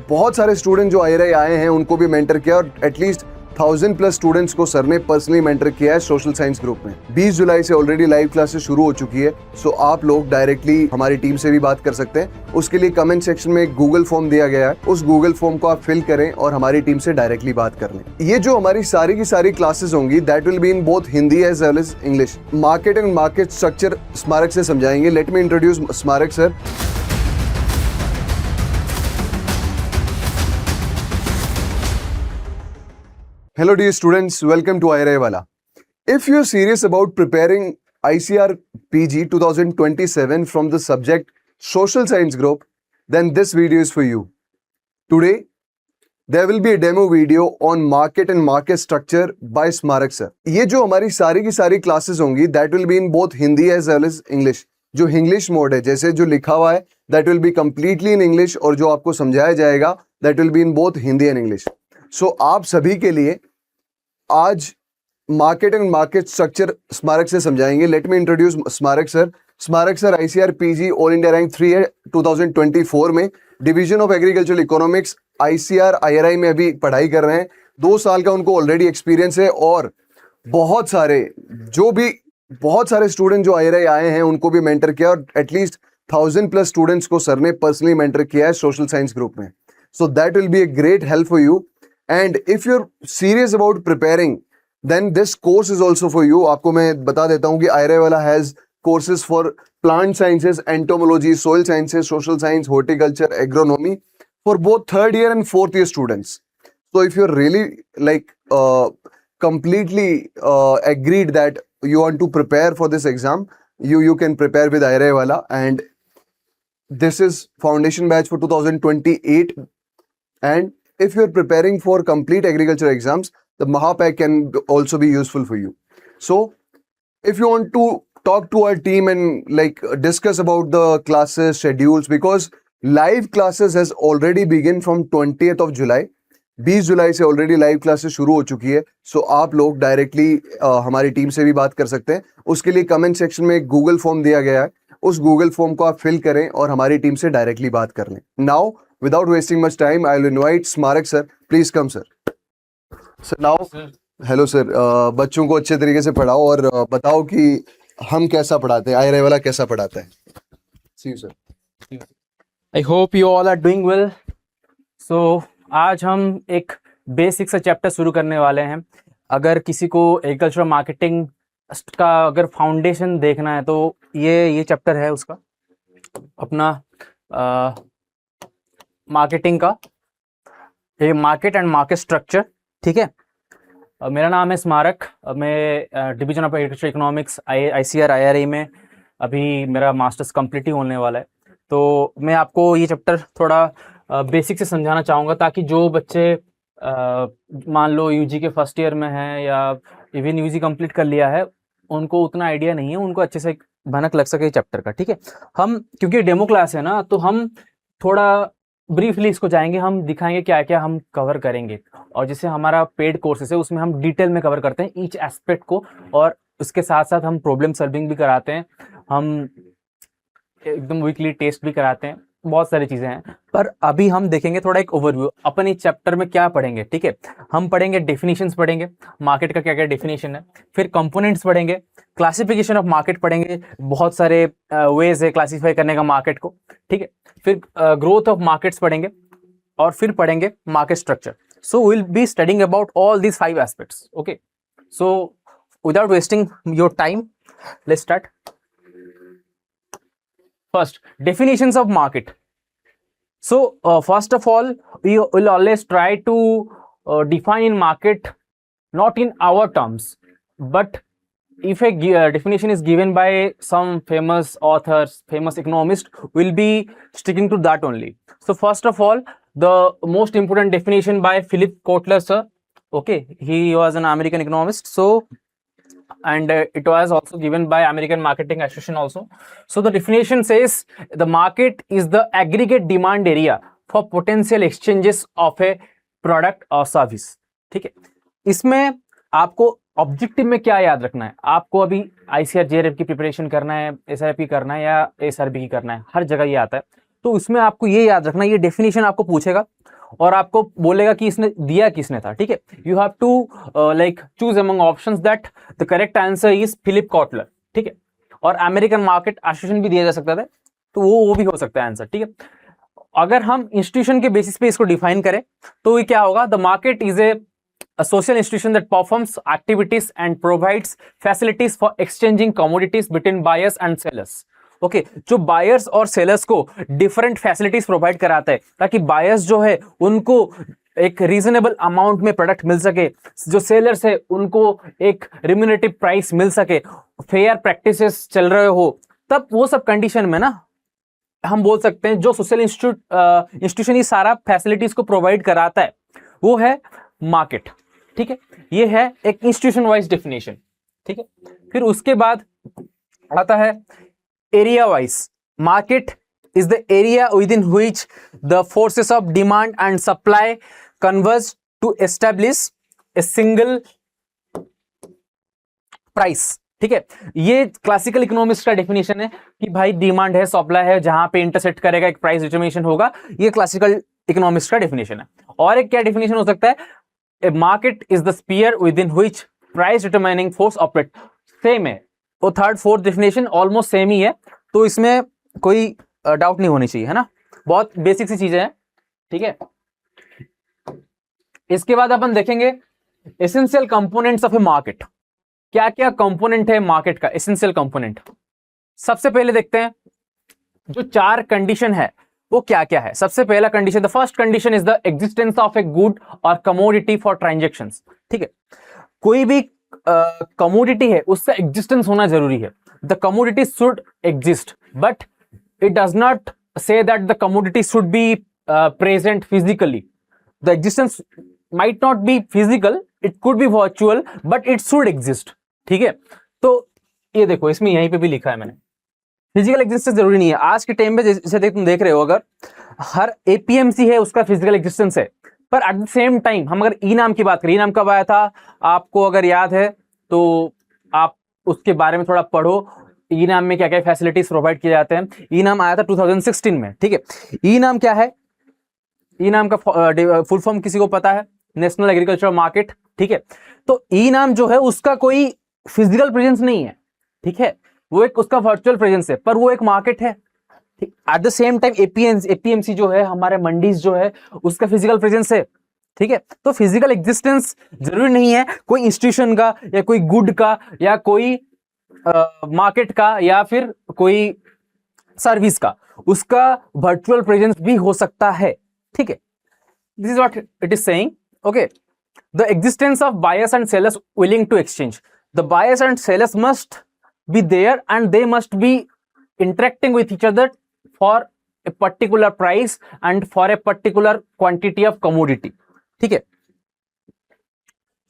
बहुत सारे स्टूडेंट जो IRI आए हैं उनको भी मेंटर किया और एटलीस्ट 1000+ स्टूडेंट्स को सर ने पर्सनली मेंटर किया है सोशल साइंस ग्रुप में। 20 जुलाई से ऑलरेडी लाइव क्लासेस शुरू हो चुकी है, सो आप लोग डायरेक्टली हमारी टीम से भी बात कर सकते हैं। उसके लिए कमेंट सेक्शन में एक गूगल फॉर्म दिया गया है, उस गूगल फॉर्म को आप फिल करें और हमारी टीम से डायरेक्टली बात कर लें। ये जो हमारी सारी की सारी क्लासेस होंगी that will be in both Hindi as well as English. Market and market structure Smarak से समझाएंगे। Let me introduce Smarak sir. Hello dear students, welcome to IRI Wala. If you are serious about preparing ICR PG 2027 from the subject Social Science Group, then this video is for you. Today, there will be a demo video on market and market structure by Smarak sir. ये जो हमारी सारी की सारी classes होंगी that will be in both Hindi as well as English. जो English mode है, जैसे जो लिखा हुआ है that will be completely in English और जो आपको समझाया जाएगा that will be in both Hindi and English. सो आप सभी के लिए आज market and market structure Smarak से समझाएंगे। Let me introduce Smarak sir. स्मारक sir ICR PG all India rank 3 है 2024 में। Division of agricultural economics ICR IRI में अभी पढ़ाई कर रहे हैं। 2 साल का उनको ऑलरेडी एक्सपीरियंस है और बहुत सारे स्टूडेंट जो IRI आए हैं उनको भी मेंटर किया और एटलीस्ट 1000+ स्टूडेंट्स को सर ने पर्सनली मेंटर किया है सोशल साइंस ग्रुप में। So that will B a great help for you. And if you're serious about preparing, then this course is also for you. आपको मैं बता देता हूँ कि IRI वाला has courses for plant sciences, entomology, soil sciences, social science, horticulture, agronomy for both 3rd year and 4th year students. So if you're really like completely agreed that you want to prepare for this exam, you can prepare with IRI wala. And this is foundation batch for 2028. And if you're preparing for complete agriculture exams, the Mahapack can also be useful for you. So if you want to talk to our team and like discuss about the classes schedules, because live classes has already begun from 20th of July. 20 जुलाई से already live classes शुरू हो चुकी है, सो आप लोग directly हमारी team से भी बात कर सकते हैं। उसके लिए कमेंट सेक्शन में एक गूगल फॉर्म दिया गया है, उस गूगल फॉर्म को आप फिल करें और हमारी टीम से डायरेक्टली बात कर लें। Now without wasting much time, I will invite Smarak sir. Please come sir. Sir now, hello sir. बच्चों को अच्छे तरीके से पढ़ाओ और बताओ कि हम कैसा पढ़ाते हैं, IRI वाला कैसा पढ़ाता है। See you sir. I hope you all are doing well. So आज हम एक बेसिक सा चैप्टर शुरू करने वाले हैं। अगर किसी को एग्रीकल्चर मार्केटिंग का अगर फाउंडेशन देखना है तो ये चैप्टर है उसका, अपना मार्केटिंग का, ये मार्केट एंड मार्केट स्ट्रक्चर। ठीक है, मेरा नाम है स्मारक। मैं division of agriculture economics ICR IRI में अभी मेरा मास्टर्स कंप्लीट ही होने वाला है। तो मैं आपको ये चैप्टर थोड़ा बेसिक से समझाना चाहूँगा ताकि जो बच्चे मान लो UG के फर्स्ट ईयर में हैं या इवन UG कंप्लीट कर लिया है, उनको उतना आइडिया नहीं है, उनको अच्छे से भनक लग सके चैप्टर का। ठीक है, हम क्योंकि डेमो क्लास है ना, तो हम थोड़ा ब्रीफली इसको जाएंगे, हम दिखाएंगे क्या क्या हम कवर करेंगे। और जैसे हमारा पेड कोर्सेस है उसमें हम डिटेल में कवर करते हैं ईच एस्पेक्ट को, और उसके साथ साथ हम प्रॉब्लम सॉल्विंग भी कराते हैं, हम एकदम वीकली टेस्ट भी कराते हैं, बहुत सारी चीज़ें हैं। पर अभी हम देखेंगे थोड़ा एक ओवरव्यू अपन इस चैप्टर में क्या पढ़ेंगे। ठीक है, हम पढ़ेंगे डेफिनेशंस, पढ़ेंगे मार्केट का क्या क्या डेफिनेशन है, फिर कंपोनेंट्स पढ़ेंगे, क्लासिफिकेशन ऑफ मार्केट पढ़ेंगे, बहुत सारे वेज है क्लासीफाई करने का मार्केट को। ठीक है, फिर ग्रोथ ऑफ मार्केट्स पढ़ेंगे और फिर पढ़ेंगे market structure. So will be studying about all these 5 aspects. Okay, so without wasting your time, let's start. First, definitions of market. So first of all, we will always try to define in market not in our terms, but if a definition is given by some famous authors, famous economists, we'll be sticking to that only. So first of all, the most important definition by Philip Kotler sir. Okay, he was an American economist. So and it was also given by American Marketing Association also. So the definition says the market is the aggregate demand area for potential exchanges of a product or service. ठीक है, इसमें आपको objective में क्या याद रखना है, आपको अभी ICR JRF की प्रिपरेशन करना है, SRF की करना है या SRB की करना है, हर जगह ये आता है। तो उसमें आपको ये याद रखना, ये डेफिनेशन आपको पूछेगा और आपको बोलेगा कि इसने दिया किसने था, ठीक है। You have to like choose among options that the correct answer is Philip Kotler, ठीक है। और अमेरिकन मार्केट एसोसिएशन भी दिया जा सकता था, तो वो भी हो सकता है आंसर, ठीक है। अगर हम इंस्टीट्यूशन के बेसिस पे इसको डिफाइन करें तो ये क्या होगा, the market is a social institution that performs activities and provides facilities for exchanging commodities between buyers and sellers. Okay जो बायर्स और सेलर्स को डिफरेंट फैसिलिटीज प्रोवाइड कराता है ताकि बायर्स जो है उनको एक रीजनेबल अमाउंट में प्रोडक्ट मिल सके, जो सेलर्स है उनको एक रिम्यूनेटिव प्राइस मिल सके, फेयर प्रैक्टिसेस चल रहे हो, तब वो सब कंडीशन में ना हम बोल सकते हैं जो सोशल इंस्टीट्यूशन ये सारा फैसिलिटीज को प्रोवाइड कराता है वो है मार्केट, ठीक है। ये है एक इंस्टीट्यूशन वाइज डेफिनेशन, ठीक है। फिर उसके बाद आता है area wise. Market is the area with in which the forces of demand and supply converge to establish a single price, ठीक है। ये क्लासिकल इकोनॉमिक्स का डेफिनेशन है कि भाई डिमांड है, सप्लाई है, जहां पे इंटरसेक्ट करेगा एक प्राइस डिटरमिनेशन होगा। ये क्लासिकल इकोनॉमिक्स का डेफिनेशन है। और एक क्या डेफिनेशन हो सकता है, a market is the sphere with in which price determining force operate. Same है वो, third fourth definition almost same ही है, तो इसमें कोई डाउट नहीं होनी चाहिए, है ना। बहुत बेसिक सी चीजें हैं, ठीक है। इसके बाद अपन देखेंगे essential components of a market. क्या क्या कंपोनेंट है मार्केट का, एसेंशियल कंपोनेंट। सबसे पहले देखते हैं जो 4 कंडीशन है वो क्या क्या है। सबसे पहला condition, the first condition is the existence of a good और कमोडिटी फॉर ट्रांजैक्शंस, ठीक है। कोई भी कमोडिटी है उसका एग्जिस्टेंस होना जरूरी है। The commodity should exist but it does not say that the commodity should be present physically. The existence might not be physical, it could be virtual, but it should exist, ठीक है। तो ये देखो इसमें यहीं पे भी लिखा है मैंने, फिजिकल एग्जिस्टेंस जरूरी नहीं है। आज के टाइम में जैसे तुम देख रहे हो, अगर हर एपीएमसी है उसका फिजिकल एग्जिस्टेंस है, पर एट द सेम टाइम हम अगर ई नाम की बात करें, ई नाम कब आया था आपको अगर याद है तो आप उसके बारे में थोड़ा पढ़ो। ई नाम में क्या क्या फैसिलिटीज प्रोवाइड किए जाते हैं। ई नाम आया था 2016 में, ठीक है। ई नाम क्या है, ई नाम का फुल फॉर्म किसी को पता है, नेशनल एग्रीकल्चर मार्केट, ठीक है। तो ई नाम जो है उसका कोई फिजिकल प्रेजेंस नहीं है, ठीक है, वो एक उसका वर्चुअल प्रेजेंस है, पर वो एक मार्केट है। At the same time APMC जो है हमारे मंडीज जो है उसका फिजिकल प्रेजेंस है, ठीक है। तो फिजिकल एग्जिस्टेंस जरूरी नहीं है कोई इंस्टीट्यूशन का या कोई गुड का या कोई मार्केट का या फिर कोई सर्विस का, उसका वर्चुअल प्रेजेंस भी हो सकता है, ठीक है। This is what it is saying, okay. The existence of buyers and sellers willing to exchange. The buyers and sellers must be there and they must be interacting with each other for a particular price and for a particular quantity of commodity, ठीक है।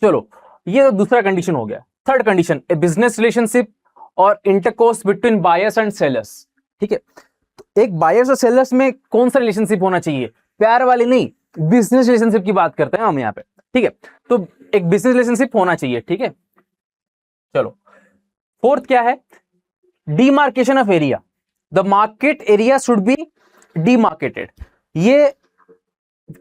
चलो ये तो दूसरा condition हो गया। Third condition, ए business relationship और intercourse between buyers and sellers, ठीक है। तो एक बायर्स और सेलर्स में कौन सा रिलेशनशिप होना चाहिए, प्यार वाली नहीं, बिजनेस रिलेशनशिप की बात करते हैं हम यहाँ पे, ठीक है। तो एक बिजनेस रिलेशनशिप होना चाहिए, ठीक है। चलो फोर्थ क्या है, demarcation of area. The market area should be demarcated. ये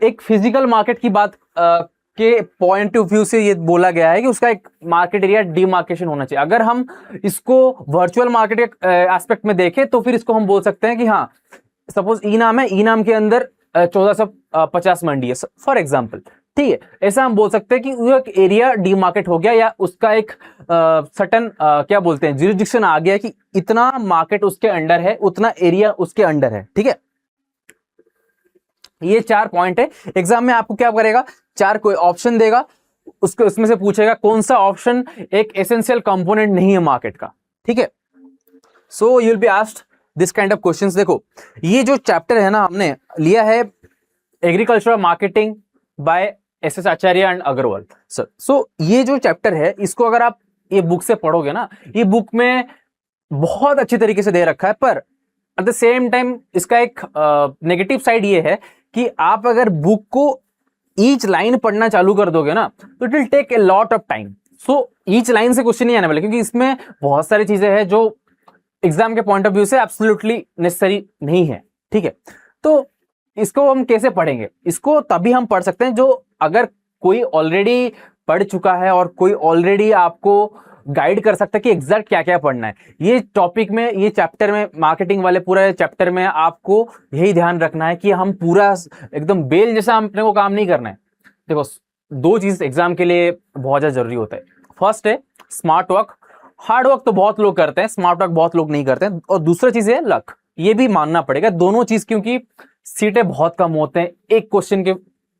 एक फिजिकल मार्केट की बात के पॉइंट ऑफ व्यू से ये बोला गया है कि उसका एक मार्केट एरिया डीमार्केशन होना चाहिए। अगर हम इसको वर्चुअल मार्केट के एस्पेक्ट में देखें तो फिर इसको हम बोल सकते हैं कि हाँ, सपोज ई नाम है, ई नाम के अंदर 1450 मंडी है फॉर एग्जाम्पल, ठीक है। ऐसा हम बोल सकते हैं कि वो एक एरिया डीमार्केट हो गया या उसका एक सर्टेन क्या बोलते हैं ज्यूरिसडिक्शन आ गया कि इतना मार्केट उसके अंडर है, उतना एरिया उसके अंडर है, ठीक है। ये 4 पॉइंट है। एग्जाम में आपको क्या करेगा, 4 कोई ऑप्शन देगा, उसको उसमें से पूछेगा कौन सा ऑप्शन एक एसेंशियल कंपोनेंट नहीं है मार्केट का, ठीक है। So you will be asked this kind of questions. देखो ये जो चैप्टर है ना हमने लिया है agricultural marketing by S Acharya and Agrawal sir. So ये जो चैप्टर है इसको अगर आप ये बुक से पढ़ोगे ना, ये बुक में बहुत अच्छी तरीके से दे रखा है, पर एट द सेम टाइम इसका एक नेगेटिव साइड ये है कि आप अगर बुक को ईच लाइन पढ़ना चालू कर दोगे ना तो it will take a lot of time. So each line से क्वेश्चन नहीं आने वाले, क्योंकि इसमें बहुत सारी चीजें हैं जो एग्जाम के पॉइंट ऑफ व्यू से एब्सोल्युटली नेसेसरी नहीं है, ठीक है। तो इसको हम कैसे पढ़ेंगे? इसको तभी हम पढ़ सकते हैं जो अगर कोई ऑलरेडी पढ़ चुका है और कोई ऑलरेडी आपको गाइड कर सकता है कि एग्जैक्ट क्या क्या पढ़ना है। ये टॉपिक में, ये चैप्टर में, मार्केटिंग वाले पूरे चैप्टर में आपको यही ध्यान रखना है कि हम पूरा एकदम बेल जैसा हम अपने को काम नहीं करना है। देखो, दो चीज एग्जाम के लिए बहुत ज्यादा जरूरी होता है। फर्स्ट है स्मार्ट वर्क। हार्ड वर्क तो बहुत लोग करते हैं, स्मार्ट वर्क बहुत लोग नहीं करते हैं। और दूसरा चीज है लक, ये भी मानना पड़ेगा। दोनों चीज, क्योंकि सीटें बहुत कम होते हैं, एक क्वेश्चन के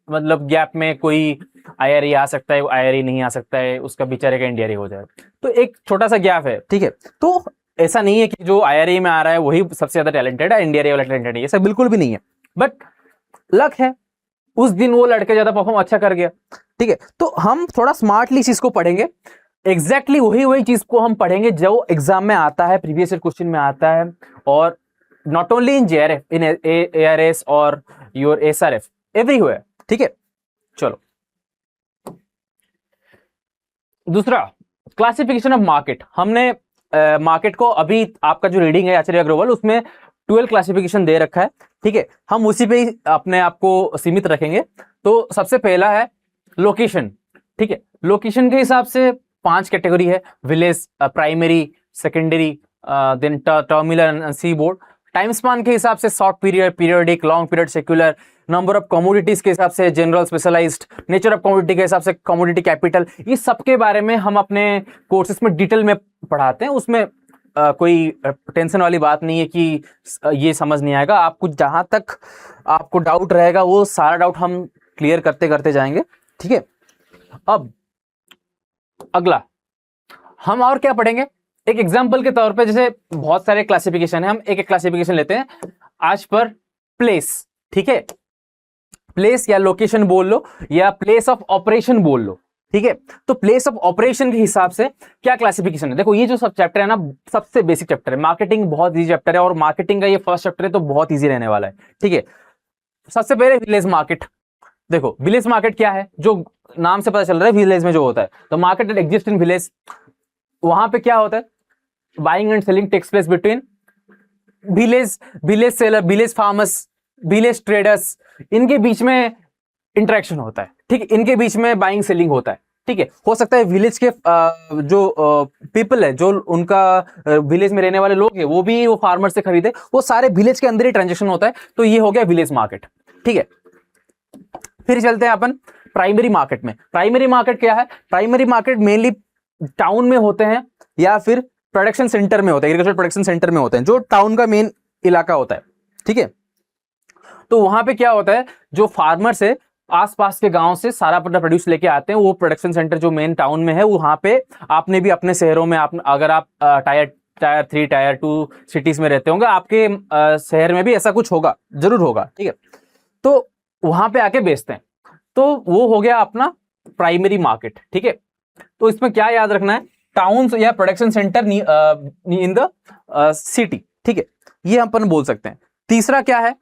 मतलब गैप में कोई आईआरई आ सकता है, आईआरई नहीं आ सकता है, उसका बेचारे का एनडीआरई हो जाए, तो एक छोटा सा गैप है, ठीक है। तो ऐसा नहीं है कि जो आईआरई में आ रहा है वही सबसे ज्यादा टैलेंटेड है, एनडीआरई वाला टैलेंटेड है, ऐसा बिल्कुल भी नहीं है। बट लक है, उस दिन वो लड़के ज्यादा परफॉर्म अच्छा कर गया, ठीक है। तो हम थोड़ा स्मार्टली इस चीज को पढ़ेंगे, एग्जैक्टली वही चीज को हम पढ़ेंगे जो एग्जाम में आता है, प्रीवियस ईयर क्वेश्चन में आता है, और not only in JRF, in ARS और योर एसआरएफ, एवरीवेयर, ठीक है। चलो, दूसरा क्लासिफिकेशन ऑफ मार्केट। हमने मार्केट को, अभी आपका जो रीडिंग है आचार्य अग्रवाल, उसमें 12 क्लासिफिकेशन दे रखा है, ठीक है। हम उसी पे ही अपने आप को सीमित रखेंगे। तो सबसे पहला है लोकेशन, ठीक है। लोकेशन के हिसाब से 5 कैटेगरी है: village, primary, secondary, then terminal and seaboard. Time span के हिसाब से short period, periodic, long period, secular. Number of commodities के हिसाब से general, specialized. Nature of commodity के हिसाब से कमोडिटी, कैपिटल। इस सब के बारे में हम अपने कोर्सेज में डिटेल में पढ़ाते हैं। उसमें कोई टेंशन वाली बात नहीं है कि ये समझ नहीं आएगा। आपको जहां तक आपको डाउट रहेगा वो सारा डाउट हम क्लियर करते करते जाएंगे, ठीक है। अब अगला हम और क्या पढ़ेंगे? एक एग्जाम्पल के तौर पे, जैसे बहुत सारे क्लासिफिकेशन है, हम एक एक क्लासिफिकेशन लेते हैं आज पर। प्लेस, ठीक है, प्लेस या लोकेशन बोल लो या प्लेस ऑफ ऑपरेशन बोल लो, ठीक है। तो प्लेस ऑफ ऑपरेशन के हिसाब से क्या क्लासिफिकेशन है? देखो, ये जो सब चैप्टर है ना, सबसे बेसिक चैप्टर है। मार्केटिंग बहुत इजी चैप्टर है, और मार्केटिंग का ये फर्स्ट चैप्टर है, तो बहुत इजी रहने वाला है, ठीक है। सबसे पहले विलेज मार्केट। देखो, विलेज मार्केट क्या है, जो नाम से पता चल रहा है विलेज में जो होता है। तो market that exist in village, वहां पे क्या होता है? Buying and selling takes place between village seller, village farmers, village traders, इनके बीच में इंटरेक्शन होता है, ठीक है। इनके बीच में बाइंग सेलिंग होता है, ठीक है। हो सकता है विलेज के जो पीपल है, जो उनका विलेज में रहने वाले लोग हैं, वो भी वो फार्मर से खरीदे, वो सारे विलेज के अंदर ही ट्रांजेक्शन होता है। तो ये हो गया विलेज मार्केट, ठीक है। फिर चलते हैं अपन प्राइमरी मार्केट में। प्राइमरी मार्केट क्या है? प्राइमरी मार्केट मेनली टाउन में होते हैं या फिर प्रोडक्शन सेंटर में होते हैं, एग्रीकल्चर प्रोडक्शन सेंटर में होते हैं, जो टाउन का मेन इलाका होता है, ठीक है। तो वहां पे क्या होता है, जो फार्मर्स है आसपास के गांव से सारा अपना प्रोड्यूस लेके आते हैं, वो प्रोडक्शन सेंटर जो मेन टाउन में है, वहां पे आपने भी अपने शहरों में, अगर आप टायर 3, टायर 2 सिटीज में रहते होंगे, आपके शहर में भी ऐसा कुछ होगा, जरूर होगा, ठीक है। तो वहां पे आके बेचते हैं, तो वो हो गया अपना प्राइमरी मार्केट, ठीक है। तो इसमें क्या याद रखना है? टाउन या production centre in the city, ठीक है, ये अपन बोल सकते हैं। तीसरा क्या है?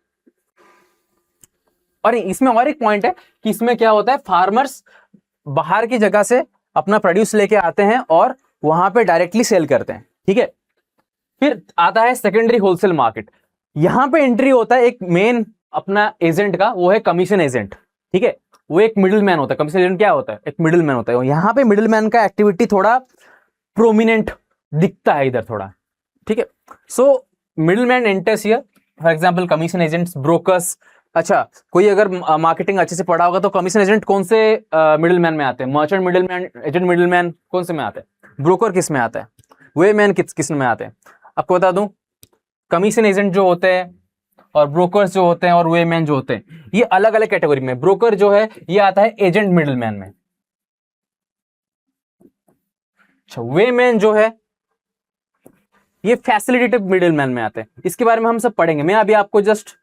और इसमें और एक पॉइंट है कि इसमें क्या होता है, फार्मर्स बाहर की जगह से अपना प्रोड्यूस लेके आते हैं और वहां पे डायरेक्टली सेल करते हैं, ठीक है। फिर आता है सेकेंडरी होलसेल मार्केट। यहां पे एंट्री होता है एक मेन अपना एजेंट का, वो है कमीशन एजेंट, ठीक है। वो एक मिडिल मैन होता है। कमीशन एजेंट क्या होता है? एक मिडिल मैन होता है। यहां पे मिडिल मैन का एक्टिविटी थोड़ा प्रोमिनेंट दिखता है इधर थोड़ा, ठीक है। So middle man enters here, for example commission agents, brokers. अच्छा, कोई अगर मार्केटिंग अच्छे से पढ़ा होगा तो कमीशन एजेंट कौन से मिडिल मैन में आते हैं? Merchant middle man, agent middle man कौन से में आते हैं? ब्रोकर किस में आता है? वे मैन किस में आते हैं? आपको बता दूं, कमीशन एजेंट जो होते हैं और ब्रोकर्स जो होते हैं और वे मैन जो होते हैं, ये अलग अलग कैटेगरी में। ब्रोकर जो है ये आता है एजेंट मिडिल मैन में। अच्छा, वे मैन जो है ये फैसिलिटेटिव मिडिल मैन में आते हैं। इसके बारे में हम सब पढ़ेंगे। मैं अभी आपको जस्ट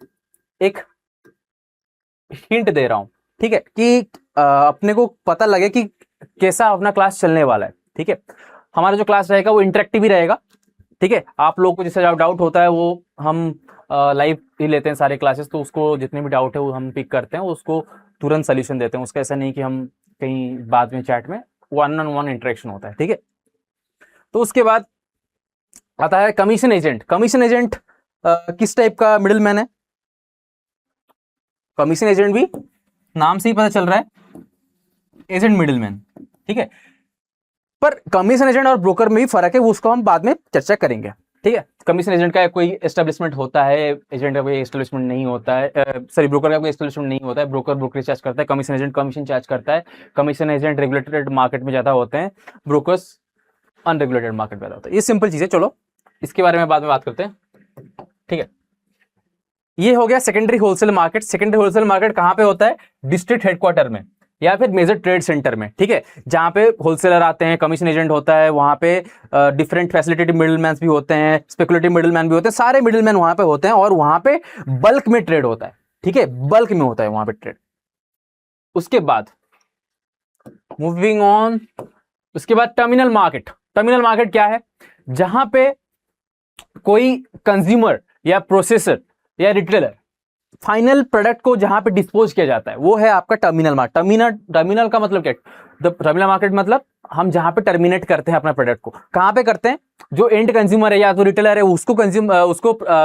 एक हिंट दे रहा हूं, ठीक है, कि अपने को पता लगे कि कैसा अपना क्लास चलने वाला है, ठीक है। हमारा जो क्लास रहेगा वो इंटरेक्टिव ही रहेगा, ठीक है। आप लोगों को जैसे डाउट होता है वो हम लाइव ही लेते हैं सारे क्लासेस, तो उसको जितने भी डाउट है वो हम पिक करते हैं, उसको तुरंत सोल्यूशन देते हैं उसका। ऐसा नहीं कि हम कहीं बाद में चैट में 1-on-1 इंटरेक्शन होता है, ठीक है। तो उसके बाद आता है कमीशन एजेंट। कमीशन एजेंट किस टाइप का मिडिल मैन है? कमीशन एजेंट भी नाम से ही पता चल रहा है, एजेंट मिडिलमैन, ठीक है। पर कमीशन एजेंट और ब्रोकर में भी फर्क है, वो उसको हम बाद में चर्चा करेंगे, ठीक है। कमीशन एजेंट का कोई एस्टेब्लिशमेंट होता है, एजेंट का कोई एस्टेब्लिशमेंट नहीं होता है, सॉरी ब्रोकर का कोई एस्टेब्लिशमेंट नहीं होता है। ब्रोकर ब्रोकरेज चार्ज करता है, कमीशन एजेंट कमीशन चार्ज करता है। कमीशन एजेंट रेगुलेटेड मार्केट में ज्यादा होते हैं, ब्रोकर्स अनरेगुलेटेड मार्केट में ज्यादा होता है। ये सिंपल चीज है, चलो इसके बारे में बाद में बात करते हैं, ठीक है। ये हो गया secondary wholesale market. Secondary wholesale market कहां पे होता है? डिस्ट्रिक्ट हेडक्वार्टर में या फिर मेजर ट्रेड सेंटर में, ठीक है, जहां पे होलसेलर आते हैं, कमीशन एजेंट होता है, वहां पे डिफरेंट फैसिलिटेटिव मिडिलमैन भी होते हैं, स्पेकुलेटिव मिडिलमैन भी होते हैं, सारे मिडिलमैन वहां पे होते हैं और वहां पे बल्क में ट्रेड होता है, ठीक है, बल्क में होता है वहां पे ट्रेड। उसके बाद मूविंग ऑन, उसके बाद टर्मिनल मार्केट। टर्मिनल मार्केट क्या है? जहां पे कोई कंज्यूमर या प्रोसेसर या रिटेलर फाइनल प्रोडक्ट को जहां पे डिस्पोज किया जाता है, वो है आपका टर्मिनल मार्केट। टर्मिनल का मतलब क्या है? टर्मिनल मार्केट मतलब हम जहां पे टर्मिनेट करते हैं अपना प्रोडक्ट को, कहां पे करते हैं? जो एंड कंज्यूमर है या तो रिटेलर है, उसको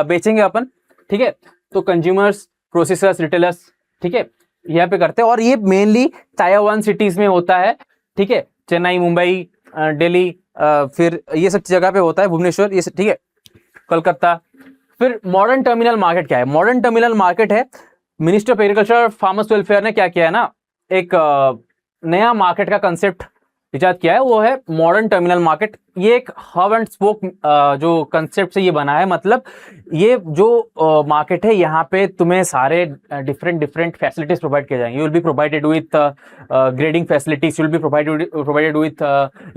बेचेंगे अपन, ठीक है। तो कंज्यूमर्स, प्रोसेसर्स, रिटेलर्स, ठीक है, यहाँ पे करते हैं। और ये मेनली टायर 1 सिटीज में होता है, ठीक है, चेन्नई, मुंबई, दिल्ली, फिर ये सब जगह पे होता है, भुवनेश्वर, ये सब, ठीक है, कलकत्ता। फिर मॉडर्न टर्मिनल मार्केट क्या है? मॉडर्न टर्मिनल मार्केट है, मिनिस्टर ऑफ एग्रीकल्चर और फार्मर्स वेलफेयर ने क्या किया है ना, एक नया मार्केट का कंसेप्ट इजाद किया है, वो है मॉडर्न टर्मिनल मार्केट। ये एक हब एंड स्पोक जो कंसेप्ट से ये बना है, मतलब ये जो मार्केट है, यहाँ पे तुम्हें सारे डिफरेंट फैसिलिटीज प्रोवाइड किए जाएंगे। You will be provided with grading facilities, you will be provided with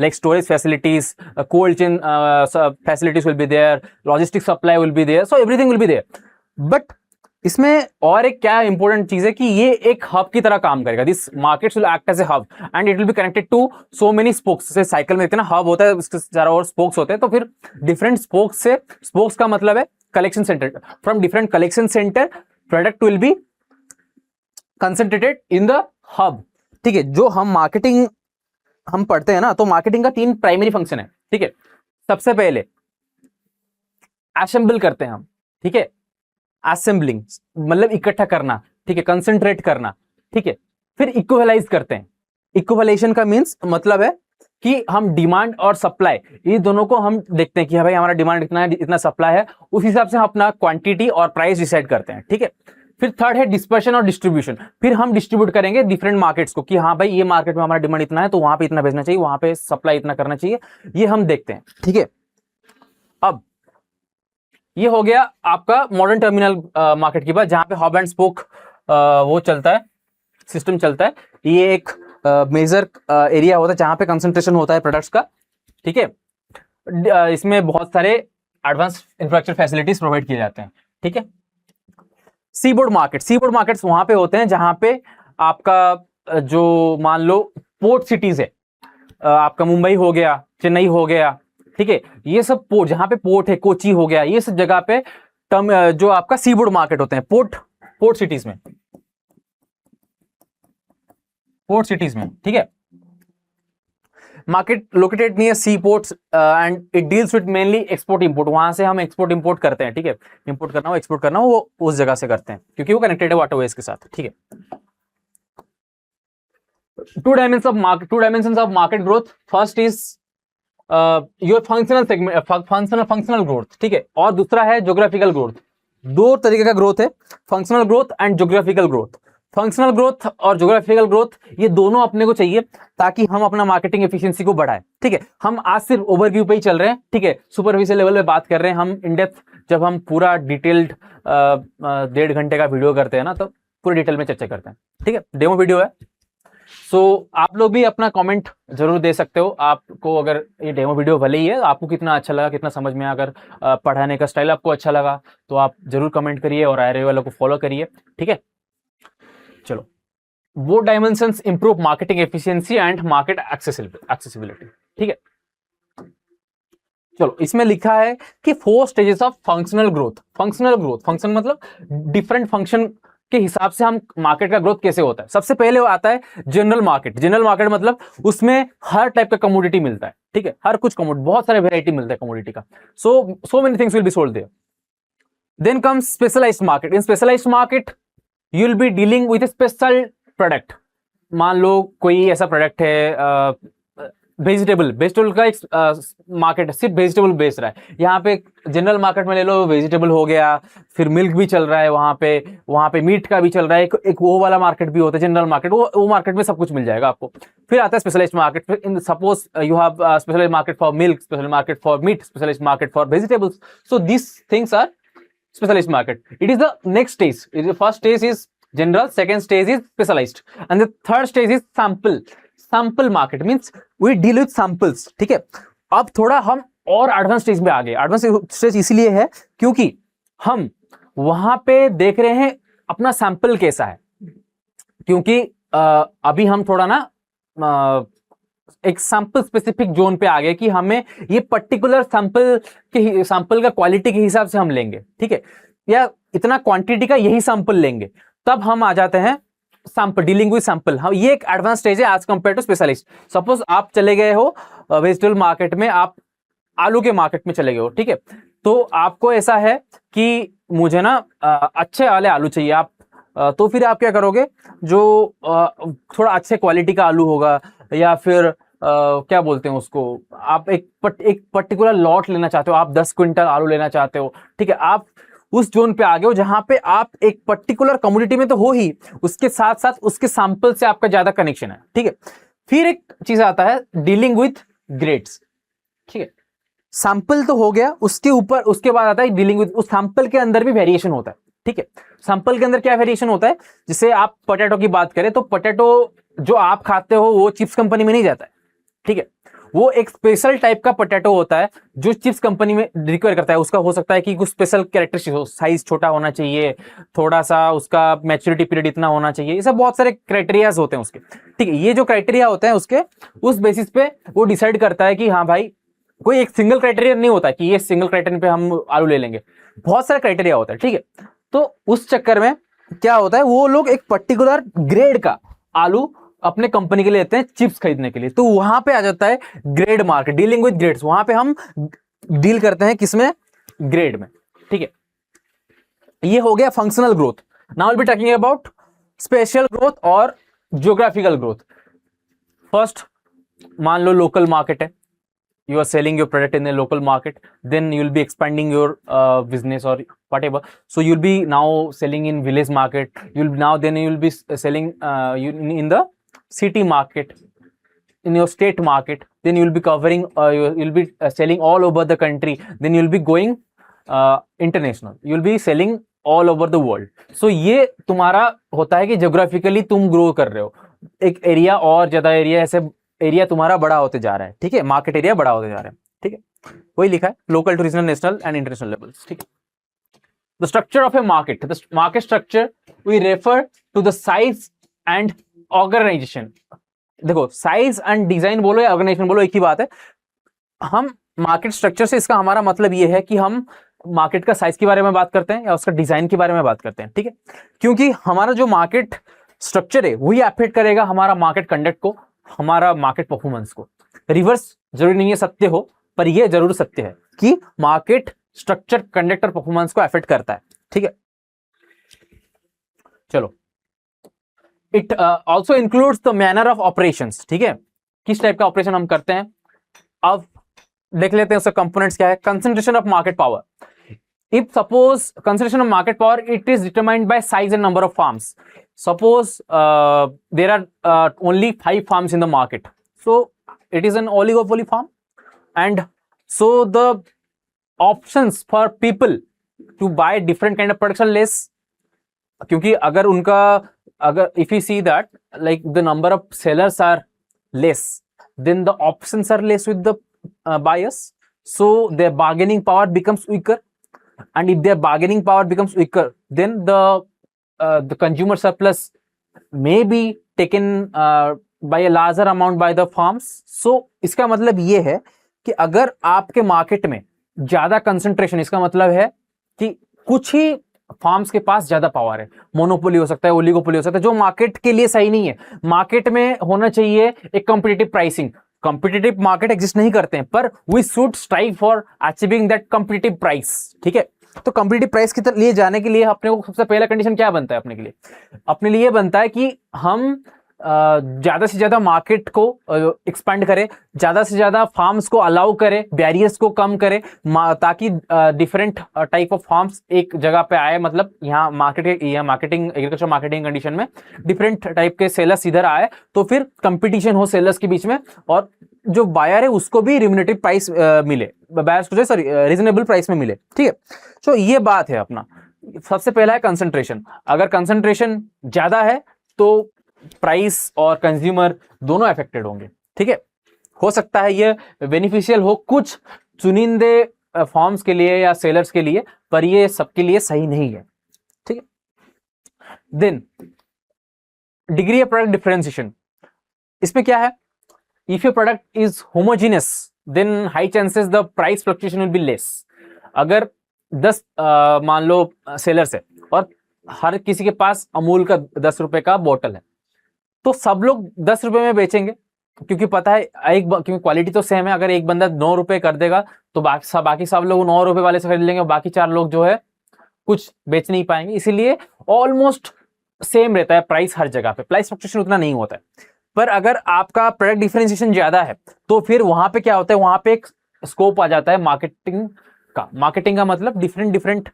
like storage facilities, cold chain facilities will be there, logistic supply will be there, so everything will be there. But इसमें और एक क्या important चीज है कि ये एक hub की तरह काम करेगा। This market will act as a hub and it will be connected to so many spokes. जैसे साइकिल में इतना हब होता है, उसके चारों ओर स्पोक्स होते हैं, तो फिर डिफरेंट स्पोक्स से, स्पोक्स का मतलब है collection centre, from different collection centre product will be concentrated in the hub, ठीक है। जो हम मार्केटिंग हम पढ़ते हैं ना, तो मार्केटिंग का 3 प्राइमरी फंक्शन है, ठीक है। सबसे पहले असेंबल करते हैं हम, ठीक है, असेंबलिंग मतलब इकट्ठा करना, ठीक है, कंसंट्रेट करना, ठीक है। फिर इक्वलाइज करते हैं। इक्वलाइजेशन का मींस मतलब है कि हम डिमांड और सप्लाई, ये दोनों को हम देखते हैं कि भाई हमारा डिमांड इतना है, इतना सप्लाई है, उस हिसाब से हम अपना क्वांटिटी और प्राइस डिसाइड करते हैं, ठीक है। फिर थर्ड है डिस्पर्शन और डिस्ट्रीब्यूशन। फिर हम डिस्ट्रीब्यूट करेंगे डिफरेंट मार्केट्स को कि हाँ भाई ये मार्केट में हमारा डिमांड इतना है, तो वहां पे इतना भेजना चाहिए, वहां पे सप्लाई इतना करना चाहिए, ये हम देखते हैं, ठीक है। अब ये हो गया आपका मॉडर्न टर्मिनल मार्केट की बात, जहां पे हब एंड स्पोक वो चलता है, सिस्टम चलता है। ये एक मेजर एरिया होता है जहां पे कंसंट्रेशन होता है प्रोडक्ट्स का, ठीक है। इसमें बहुत सारे एडवांस इंफ्रास्ट्रक्चर फैसिलिटीज प्रोवाइड किए जाते हैं, ठीक है। सीबोर्ड मार्केट, सीबोर्ड मार्केट्स वहां पे होते हैं जहां पे आपका जो मान लो पोर्ट सिटीज है, आपका मुंबई हो गया, चेन्नई हो गया, ठीक है, ये सब पोर्ट, जहां पे पोर्ट है, कोची हो गया, ये सब जगह पे जो आपका सीबोर्ड मार्केट होते हैं, पोर्ट सिटीज में, पोर्ट सिटीज में, ठीक है। Market located near sea ports and it deals with mainly export import. वहां से हम एक्सपोर्ट इंपोर्ट करते हैं, ठीक है, इंपोर्ट करना हो, एक्सपोर्ट करना हो, वो उस जगह से करते हैं क्योंकि वो कनेक्टेड है वाटरवेज के साथ, ठीक है। To dimensions of market growth. First is your functional segment, functional growth, ठीक है, और दूसरा है ज्योग्राफिकल ग्रोथ। 2 तरीके का ग्रोथ है, functional growth and geographical growth. Functional growth और ज्योग्राफिकल ग्रोथ ये दोनों अपने को चाहिए ताकि हम अपना मार्केटिंग एफिशिएंसी को बढ़ाएं, ठीक है। हम आज सिर्फ ओवरव्यू पे ही चल रहे हैं, ठीक है, सुपरफिशियल लेवल पे बात कर रहे हैं। हम इन डेप्थ जब हम पूरा डिटेल्ड 1.5 घंटे का वीडियो करते हैं ना, तो पूरे डिटेल में चर्चा करते हैं, ठीक है। डेमो वीडियो है, सो आप लोग भी अपना कमेंट जरूर दे सकते हो। आपको अगर ये डेमो वीडियो भले ही है, आपको कितना अच्छा लगा, कितना समझ में, अगर पढ़ाने का स्टाइल आपको अच्छा लगा तो आप जरूर कमेंट करिए और आईआरए वालों को फॉलो करिए, ठीक है। चलो, वो dimensions improve marketing efficiency and market accessibility, ठीक है। चलो, इसमें लिखा है कि 4 stages of functional growth. Function मतलब डिफरेंट फंक्शन के हिसाब से हम मार्केट का ग्रोथ कैसे होता है। सबसे पहले आता है जनरल मार्केट। जनरल मार्केट मतलब उसमें हर टाइप का कमोडिटी मिलता है, ठीक है, हर कुछ कमोडिटी, बहुत सारे वेराइटी मिलता है कमोडिटी का, so many things will be sold there. Then comes specialized market. In specialized market you will be dealing with special product. मान लो कोई ऐसा प्रोडक्ट है, वेजिटेबल का एक मार्केट सिर्फ वेजिटेबल बेच रहा है। यहाँ पे जनरल मार्केट में ले लो, वेजिटेबल हो गया, फिर मिल्क भी चल रहा है, वहाँ पे मीट का भी चल रहा है, एक वो वाला मार्केट भी होता है जनरल मार्केट, वो मार्केट में सब कुछ मिल जाएगा आपको। फिर आता है स्पेशलाइज्ड मार्केट। फिर in suppose you have specialized market for milk, special market for meat, specialized market for vegetables. So this things are specialized market. It is the next stage. The first stage is general, second stage is specialized, and the third stage is sample market means we deal with samples. ठीक है, अब थोड़ा हम और advance stage में आ गए। Advance stage इसलिए है क्योंकि हम वहां पे देख रहे हैं अपना सैंपल कैसा है, क्योंकि अभी हम थोड़ा ना एक सैंपल स्पेसिफिक जोन पे आ गए कि हमें ये पर्टिकुलर सैंपल का क्वालिटी के हिसाब से हम लेंगे, ठीक है, या इतना क्वांटिटी का यही सैंपल लेंगे, तब हम आ जाते हैं सैंपल, डीलिंग विद सैंपल। हाँ, ये एक एडवांस स्टेज है as compare to specialist. Suppose आप चले गए हो वेजिटेबल मार्केट में, आप आलू के मार्केट में चले गए हो, ठीक है, तो आपको ऐसा है कि मुझे ना अच्छे वाले आलू चाहिए, आप तो फिर आप क्या करोगे, जो थोड़ा अच्छे क्वालिटी का आलू होगा, या फिर क्या बोलते हैं उसको, आप एक पर्टिकुलर लॉट लेना चाहते हो, आप 10 क्विंटल आलू लेना चाहते हो, ठीक है, आप उस जोन पे आ गए हो जहां पे आप एक पर्टिकुलर कम्युनिटी में तो हो ही, उसके साथ साथ उसके सैंपल से आपका ज्यादा कनेक्शन है, ठीक है। फिर एक चीज आता है डीलिंग विथ ग्रेड्स, ठीक है, सैंपल तो हो गया, उसके ऊपर उसके बाद आता है डीलिंग विथ, उस सैंपल के अंदर भी वेरिएशन होता है, ठीक है। सैंपल के अंदर क्या वेरिएशन होता है, जैसे आप पोटैटो की बात करें तो पोटैटो जो आप खाते हो वो चिप्स कंपनी में नहीं जाता है, ठीक है, वो एक स्पेशल टाइप का पोटैटो होता है जो चिप्स कंपनी में रिक्वायर करता है। उसका हो सकता है कि कुछ स्पेशल कैरेक्टरिस्टिक हो, साइज छोटा होना चाहिए, थोड़ा सा उसका मैच्योरिटी पीरियड इतना होना चाहिए, ये सब बहुत सारे क्राइटेरियाज होते हैं उसके, ठीक है। ये जो क्राइटेरिया होते हैं उसके, उस बेसिस पे वो डिसाइड करता है कि हाँ भाई, कोई एक सिंगल क्राइटेरिया नहीं होता कि ये सिंगल क्राइटेरिया पे हम आलू ले लेंगे, बहुत सारे क्राइटेरिया होता है, ठीक है। तो उस चक्कर में क्या होता है, वो लोग एक पर्टिकुलर ग्रेड का आलू अपने कंपनी के लिए लेते हैं चिप्स खरीदने के लिए, तो वहां पे आ जाता है grade market, dealing with grades. वहां पे हम डील करते हैं किसमें, ग्रेड में, ठीक है। ये हो गया functional growth. Now will be talking about special growth और ज्योग्राफिकल ग्रोथ। फर्स्ट, मान लो लोकल मार्केट है, you are selling your product in a local market, then you will be expanding your business or whatever, so you will be now selling in village market, you will be selling in the city market, in your state market, then you will be covering you will be selling all over the country, then you will be going international, you will be selling all over the world. so ये तुम्हारा होता है कि geographically तुम grow कर रहे हो, एक एरिया और ज्यादा एरिया, ऐसे एरिया तुम्हारा बड़ा होते जा रहा है, ठीक है, मार्केट एरिया बड़ा होते जा रहा है, ठीक है। वही लिखा है local to regional, national and international levels, ठीक है। The structure of a market, the market structure we refer to the size and organization. देखो, साइज एंड डिजाइन बोलो या ऑर्गेनाइजेशन बोलो, एक ही बात है। हम मार्केट स्ट्रक्चर से, इसका हमारा मतलब ये है कि हम मार्केट का साइज के बारे में बात करते हैं या उसका डिजाइन के बारे में बात करते हैं, ठीक है, क्योंकि हमारा जो मार्केट स्ट्रक्चर है वही अफेक्ट करेगा हमारा मार्केट कंडक्ट को, हमारा मार्केट परफॉर्मेंस को। रिवर्स जरूरी नहीं है सत्य हो, पर यह जरूर सत्य है कि मार्केट स्ट्रक्चर कंडक्टर परफॉर्मेंस को अफेक्ट करता है, ठीक है। चलो, it also includes the manner of operations, ठीक है, किस टाइप का ऑपरेशन हम करते हैं। अब देख लेते हैं उसका कंपोनेंट्स क्या है। Concentration of market power, if suppose concentration of market power, it is determined by size and number of farms. Suppose there are only 5 farms in the market, so it is an oligopoly farm, and so the options for people to buy different kind of products are less, क्योंकि अगर if you see that like the number of sellers are less, then the options are less with the buyers, so their bargaining power becomes weaker. And if their bargaining power becomes weaker, then the consumer surplus may be taken by a larger amount by the farms. So इसका मतलब ये है कि अगर आपके market में ज्यादा concentration, इसका मतलब है कि कुछ ही फार्म्स के पास ज्यादा पावर है, मोनोपोली हो सकता है, ओलिगोपोली हो सकता है, जो मार्केट के लिए सही नहीं है। मार्केट में होना चाहिए एक competitive pricing. Competitive market exist नहीं करते हैं, पर we should strive for achieving that competitive price, ठीक है। तो कॉम्पिटिटिव प्राइस के लिए जाने के लिए अपने को सबसे पहला कंडीशन क्या बनता है अपने के लिए? अपने लिए बनता है कि हम ज्यादा से ज्यादा मार्केट को एक्सपेंड करें, ज्यादा से ज्यादा फार्म्स को अलाउ करें, बैरियर्स को कम करें, ताकि डिफरेंट टाइप ऑफ फार्म्स एक जगह पे आए। मतलब यहाँ मार्केटिंग एग्रीकल्चर मार्केटिंग कंडीशन में डिफरेंट टाइप के सेलर्स इधर आए, तो फिर कंपटीशन हो सेलर्स के बीच में, और जो बायर है उसको भी रिम्यूनेटिव प्राइस मिले, बायर्स को सॉरी रीजनेबल प्राइस में मिले। ठीक है, तो ये बात है अपना। सबसे पहला है कंसंट्रेशन। अगर कंसंट्रेशन ज्यादा है तो प्राइस और कंज्यूमर दोनों अफेक्टेड होंगे। ठीक है, हो सकता है ये बेनिफिशियल हो कुछ चुनिंदे फॉर्म्स के लिए या सेलर्स के लिए, पर ये सबके लिए सही नहीं है। ठीक है, then degree of product differentiation. इसमें क्या है? If your product is homogeneous then high chances the price fluctuation will be less. अगर 10 मान लो सेलर्स है और हर किसी के पास अमूल का 10 रुपए का बोतल है, तो सब लोग 10 रुपए में बेचेंगे, क्योंकि पता है क्योंकि क्वालिटी तो सेम है। अगर एक बंदा 9 रुपए कर देगा तो बाकी सब लोग 9 रुपए वाले से खरीद लेंगे, और बाकी 4 लोग जो है कुछ बेच नहीं पाएंगे। इसीलिए ऑलमोस्ट सेम रहता है प्राइस हर जगह पे, प्राइस फ्लक्चुएशन उतना नहीं होता है। पर अगर आपका प्रोडक्ट डिफरेंशिएशन ज्यादा है तो फिर वहां पे क्या होता है, वहां पे एक स्कोप आ जाता है मार्केटिंग का। मार्केटिंग का मतलब डिफरेंट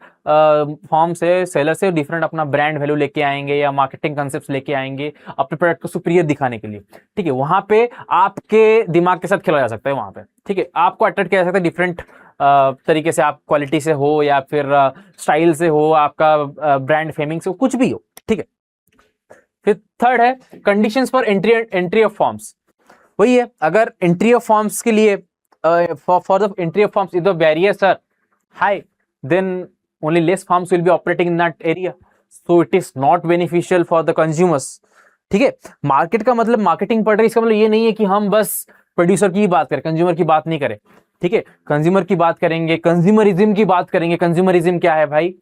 फॉर्म से सेलर से डिफरेंट अपना ब्रांड वैल्यू लेके आएंगे या मार्केटिंग कंसेप्ट लेके आएंगे अपने प्रोडक्ट को सुपीरियर दिखाने के लिए। ठीक है, वहां पे आपके दिमाग के साथ खेला जा सकता है वहां पे। ठीक है, आपको अट्रैक्ट किया जा सकता है डिफरेंट तरीके से, आप क्वालिटी से हो या फिर स्टाइल से हो, आपका ब्रांड फेमिंग से हो, कुछ भी हो। ठीक है, फिर थर्ड है conditions for entry of forms. वही है, अगर एंट्री ऑफ फॉर्म्स के लिए for the entry of forms if the barriers are high, then only less farms will be operating in that area, so it is not beneficial for the consumers. ठीक है, market का मतलब marketing पढ़ रही है, इसका मतलब ये नहीं है कि हम बस प्रोड्यूसर की बात करें, कंज्यूमर की बात नहीं करें। ठीक है, कंज्यूमर की बात करेंगे, कंज्यूमरिज्म की बात करेंगे। कंज्यूमरिज्म क्या है भाई,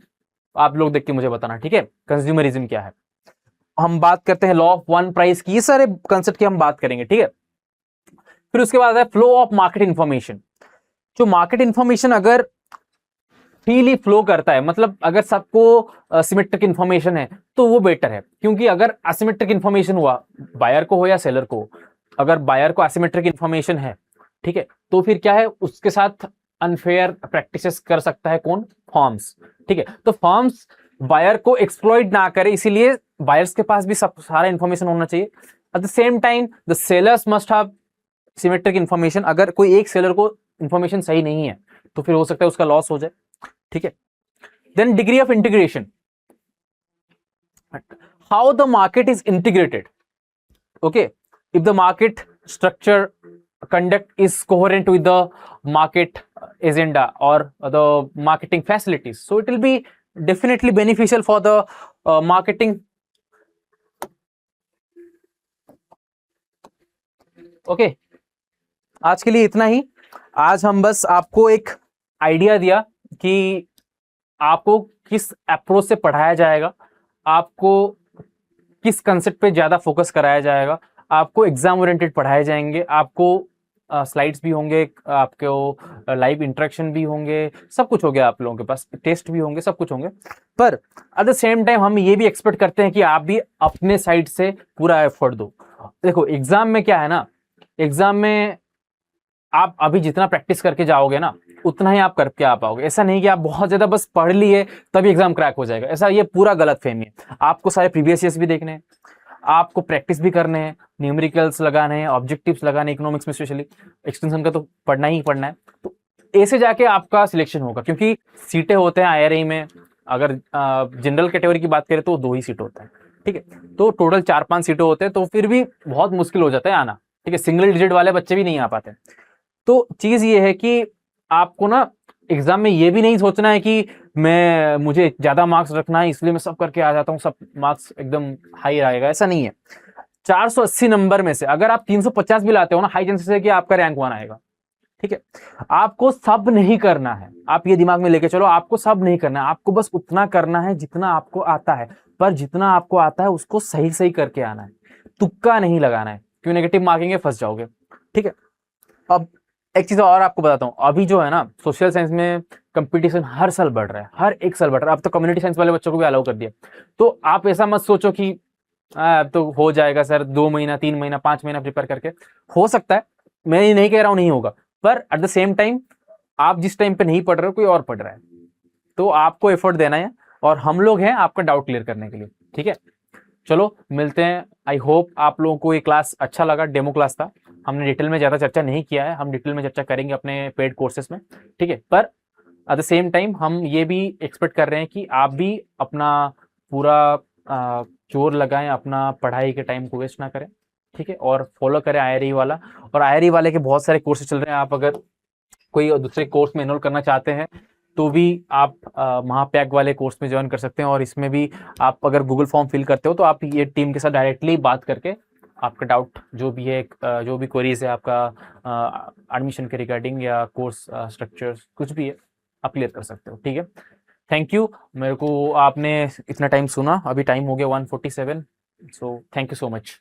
आप लोग देख के मुझे बताना। ठीक है, कंज्यूमरिज्म क्या है? हम बात करते हैं लॉ ऑफ वन प्राइस की, ये सारे कंसेप्ट की हम बात करेंगे। ठीक है, फिर उसके बाद है फ्लो ऑफ मार्केट इंफॉर्मेशन। जो मार्केट इंफॉर्मेशन अगर फ्रीली फ्लो करता है, मतलब अगर सबको सिमेट्रिक इंफॉर्मेशन है तो वो बेटर है। क्योंकि अगर असिमेट्रिक इंफॉर्मेशन हुआ, बायर को हो या सेलर को, अगर बायर को असिमेट्रिक इंफॉर्मेशन है, ठीक है, तो फिर क्या है, उसके साथ अनफेयर प्रैक्टिसेस कर सकता है कौन? फॉर्म्स। ठीक है, तो फॉर्म्स बायर को एक्सप्लॉइट ना करे, इसीलिए बायर्स के पास भी सब सारा इंफॉर्मेशन होना चाहिए। At the same time the sellers must have symmetric information. अगर कोई एक सेलर को इंफॉर्मेशन सही नहीं है तो फिर हो सकता है उसका लॉस हो जाए। ठीक है, then degree of integration, how the market is integrated. Okay, if the market structure conduct is coherent with the market agenda or the marketing facilities, so it will be definitely beneficial for the marketing. Okay, आज के लिए इतना ही। आज हम बस आपको एक idea दिया कि आपको किस अप्रोच से पढ़ाया जाएगा, आपको किस कंसेप्ट पे ज्यादा फोकस कराया जाएगा, आपको एग्जाम ओरिएंटेड पढ़ाए जाएंगे, आपको स्लाइड्स भी होंगे, आपको लाइव इंटरेक्शन भी होंगे, सब कुछ हो गया, आप लोगों के पास टेस्ट भी होंगे, सब कुछ होंगे। पर एट द सेम टाइम हम ये भी एक्सपेक्ट करते हैं कि आप भी अपने साइड से पूरा एफर्ट दो। देखो एग्जाम में क्या है ना, एग्जाम में आप अभी जितना प्रैक्टिस करके जाओगे ना उतना ही आप करके आ पाओगे। ऐसा नहीं कि आप बहुत ज्यादा बस पढ़ लिए तभी एग्जाम क्रैक हो जाएगा, ऐसा ये पूरा गलत फहमी है। आपको सारे प्रीवियस ईयर्स भी देखने हैं, आपको प्रैक्टिस भी करने हैं, न्यूमेरिकल्स लगाने हैं, ऑब्जेक्टिव्स लगाने हैं, इकोनॉमिक्स में स्पेशली एक्सटेंशन का तो पढ़ना ही पढ़ना है। तो ऐसे जाके आपका सिलेक्शन होगा, क्योंकि सीटें होते हैं IRA में। अगर जनरल कैटेगरी की बात करें तो 2 ही सीट होता है। ठीक है, तो टोटल 4-5 सीटें होते हैं, तो फिर भी बहुत मुश्किल हो जाता है आना। ठीक है, सिंगल डिजिट वाले बच्चे भी नहीं आ पाते। तो चीज ये है कि आपको ना एग्जाम में ये भी नहीं सोचना है कि मुझे ज्यादा मार्क्स रखना है इसलिए मैं सब करके आ जाता हूँ, सब मार्क्स एकदम हाई आएगा, ऐसा नहीं है। 480 नंबर में से अगर आप 350 भी लाते हो ना, हाई चांसेस है कि आपका रैंक 1 आएगा। ठीक है, आपको सब नहीं करना है, आप ये दिमाग में लेके चलो, आपको सब नहीं करना है, आपको बस उतना करना है जितना आपको आता है। पर जितना आपको आता है उसको सही सही करके आना है, तुक्का नहीं लगाना है, क्यों नेगेटिव मार्किंग है फंस जाओगे। ठीक है, अब एक चीज और आपको बताता हूँ, अभी जो है ना सोशल साइंस में कंपटीशन हर साल बढ़ रहा है, हर एक साल बढ़ रहा है। अब तो कम्युनिटी साइंस वाले बच्चों को भी अलाउ कर दिया। तो आप ऐसा मत सोचो कि अब तो हो जाएगा सर, 2 महीना 3 महीना 5 महीना प्रिपेयर करके। हो सकता है, मैं ये नहीं कह रहा हूं नहीं होगा, पर एट द सेम टाइम आप जिस टाइम पे नहीं पढ़ रहे हो कोई और पढ़ रहा है, तो आपको एफर्ट देना है और हम लोग हैं आपका डाउट क्लियर करने के लिए। ठीक है, चलो मिलते हैं। आई होप आप लोगों को ये क्लास अच्छा लगा, डेमो क्लास था। हमने डिटेल में ज़्यादा चर्चा नहीं किया है, हम डिटेल में चर्चा करेंगे अपने पेड कोर्सेज में। ठीक है, पर एट द सेम टाइम हम ये भी एक्सपेक्ट कर रहे हैं कि आप भी अपना पूरा जोर लगाएं, अपना पढ़ाई के टाइम को वेस्ट ना करें। ठीक है, और फॉलो करें IRE वाला। और IRE वाले के बहुत सारे कोर्सेज चल रहे हैं, आप अगर कोई दूसरे कोर्स में एनरोल करना चाहते हैं तो भी आप महापैक वाले कोर्स में ज्वाइन कर सकते हैं। और इसमें भी आप अगर गूगल फॉर्म फिल करते हो तो आप ये टीम के साथ डायरेक्टली बात करके आपका डाउट जो भी है, जो भी क्वेरीज है आपका एडमिशन के रिगार्डिंग या कोर्स स्ट्रक्चर कुछ भी है, आप क्लियर कर सकते हो। ठीक है, थैंक यू। मेरे को आपने इतना टाइम सुना, अभी टाइम हो गया 1:47, so thank you so much.